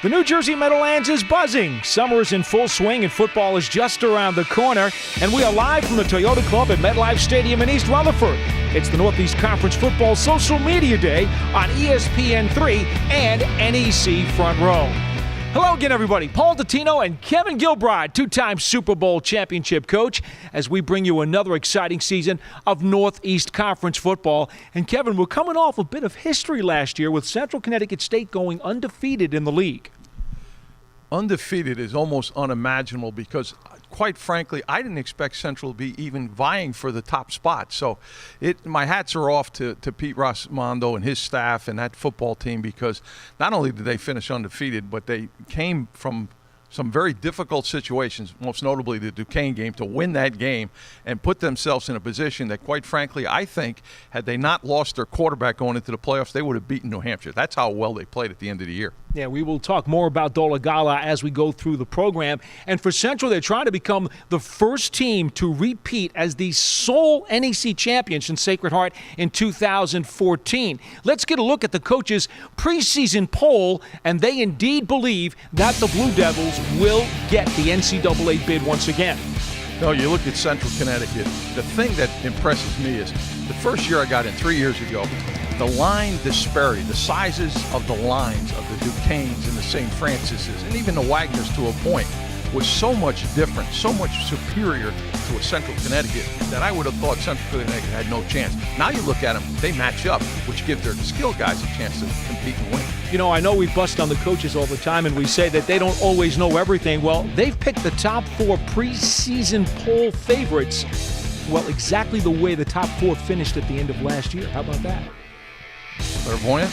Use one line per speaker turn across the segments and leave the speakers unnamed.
The New Jersey Meadowlands is buzzing. Summer is in full swing and football is just around the corner. And we are live from the Toyota Club at MetLife Stadium in East Rutherford. It's the Northeast Conference Football Social Media Day on ESPN3 and NEC Front Row. Hello again, everybody. Paul Dottino and Kevin Gilbride, two-time Super Bowl championship coach, as we bring you another exciting season of Northeast Conference football. And Kevin, we're coming off a bit of history last year with Central Connecticut State going undefeated in the league.
Undefeated is almost unimaginable because, quite frankly, I didn't expect Central to be even vying for the top spot. So my hats are off to Pete Rossmondo and his staff and that football team, because not only did they finish undefeated, but they came from some very difficult situations, most notably the Duquesne game, to win that game and put themselves in a position that, quite frankly, I think had they not lost their quarterback going into the playoffs, they would have beaten New Hampshire. That's how well they played at the end of the year.
Yeah, we will talk more about Dolegala as we go through the program. And for Central, they're trying to become the first team to repeat as the sole NEC champions in Sacred Heart in 2014. Let's get a look at the coaches' preseason poll, and they indeed believe that the Blue Devils will get the NCAA bid once again.
No, you look at Central Connecticut, the thing that impresses me is the first year I got in 3 years ago, the line disparity, the sizes of the lines of the Duquesnes and the St. Francis's and even the Wagners to a point was so much different, so much superior to a Central Connecticut that I would have thought Central Connecticut had no chance. Now you look at them, they match up, which gives their skilled guys a chance to compete and win.
You know, I know we bust on the coaches all the time and we say that they don't always know everything. Well, they've picked the top four preseason poll favorites, well, exactly the way the top four finished at the end of last year. How about that?
Clairvoyant?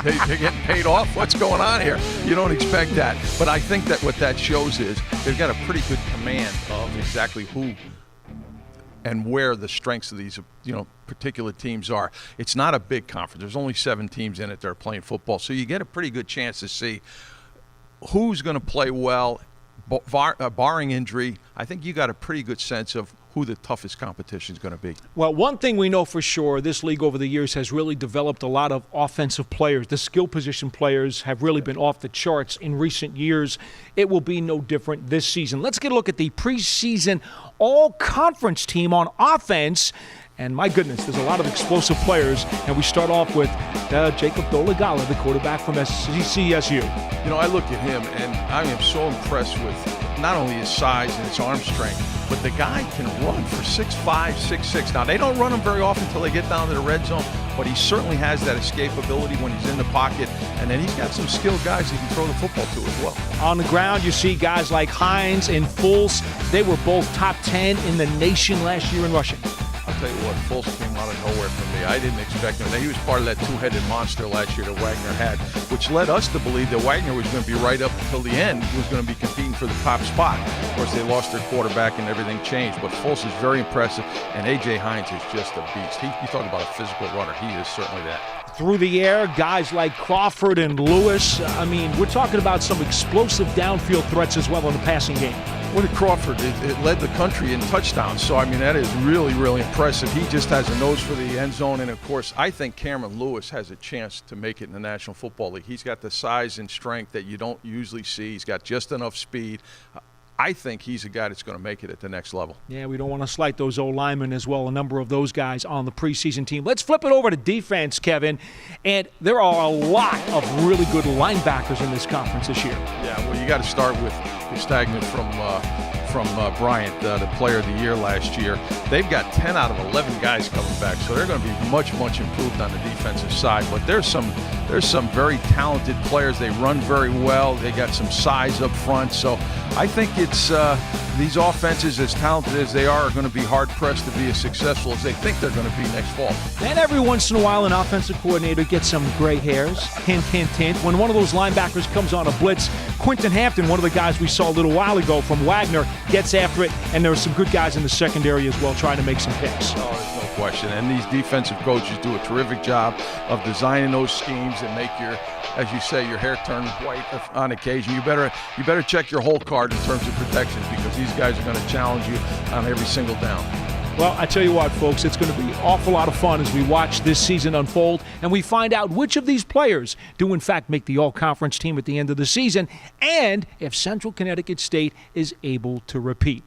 They're getting paid off? What's going on here? You don't expect that. But I think that what that shows is they've got a pretty good command of exactly who and where the strengths of these, particular teams are. It's not a big conference. There's only 7 teams in it that are playing football. So you get a pretty good chance to see who's going to play well, barring injury. I think you got a pretty good sense of who the toughest competition is going to be.
Well, one thing we know for sure, this league over the years has really developed a lot of offensive players. The skill position players have really been off the charts in recent years. It will be no different this season. Let's get a look at the preseason all-conference team on offense. And my goodness, there's a lot of explosive players. And we start off with Jacob Dolegala, the quarterback from CCSU.
I look at him and I am so impressed with not only his size and his arm strength, but the guy can run for 6'5", 6'6". Now, they don't run him very often until they get down to the red zone, but he certainly has that escape ability when he's in the pocket. And then he's got some skilled guys he can throw the football to as well.
On the ground, you see guys like Hines and Fultz. They were both top 10 in the nation last year in rushing.
I'll tell you what, Fultz came out of nowhere for me. I didn't expect him. He was part of that two-headed monster last year that Wagner had, which led us to believe that Wagner was going to be right up until the end, was going to be competing for the top spot. Of course, they lost their quarterback and everything changed, but Fultz is very impressive, and A.J. Hines is just a beast. You talk about a physical runner. He is certainly that.
Through the air, guys like Crawford and Lewis. I mean, we're talking about some explosive downfield threats as well in the passing game.
What did Crawford? It led the country in touchdowns. So, I mean, that is really, really impressive. He just has a nose for the end zone. And, of course, I think Cameron Lewis has a chance to make it in the National Football League. He's got the size and strength that you don't usually see. He's got just enough speed. I think he's a guy that's going to make it at the next level.
Yeah, we don't want to slight those old linemen as well, a number of those guys on the preseason team. Let's flip it over to defense, Kevin. And there are a lot of really good linebackers in this conference this year.
Yeah, well, you got to start with Stagnant from Bryant, the player of the year last year. They've got 10 out of 11 guys coming back, so they're going to be much, much improved on the defensive side. But there's some very talented players. They run very well. They got some size up front. So I think it's these offenses, as talented as they are going to be hard-pressed to be as successful as they think they're going to be next fall.
And every once in a while, an offensive coordinator gets some gray hairs. Hint, hint, hint. When one of those linebackers comes on a blitz, Quentin Hampton, one of the guys we saw a little while ago from Wagner, gets after it, and there are some good guys in the secondary as well trying to make some picks.
Oh, there's no question. And these defensive coaches do a terrific job of designing those schemes and make your, as you say, your hair turn white on occasion. You better check your whole card in terms of protections, because these guys are going to challenge you on every single down.
Well, I tell you what, folks, it's going to be an awful lot of fun as we watch this season unfold and we find out which of these players do in fact make the all-conference team at the end of the season and if Central Connecticut State is able to repeat.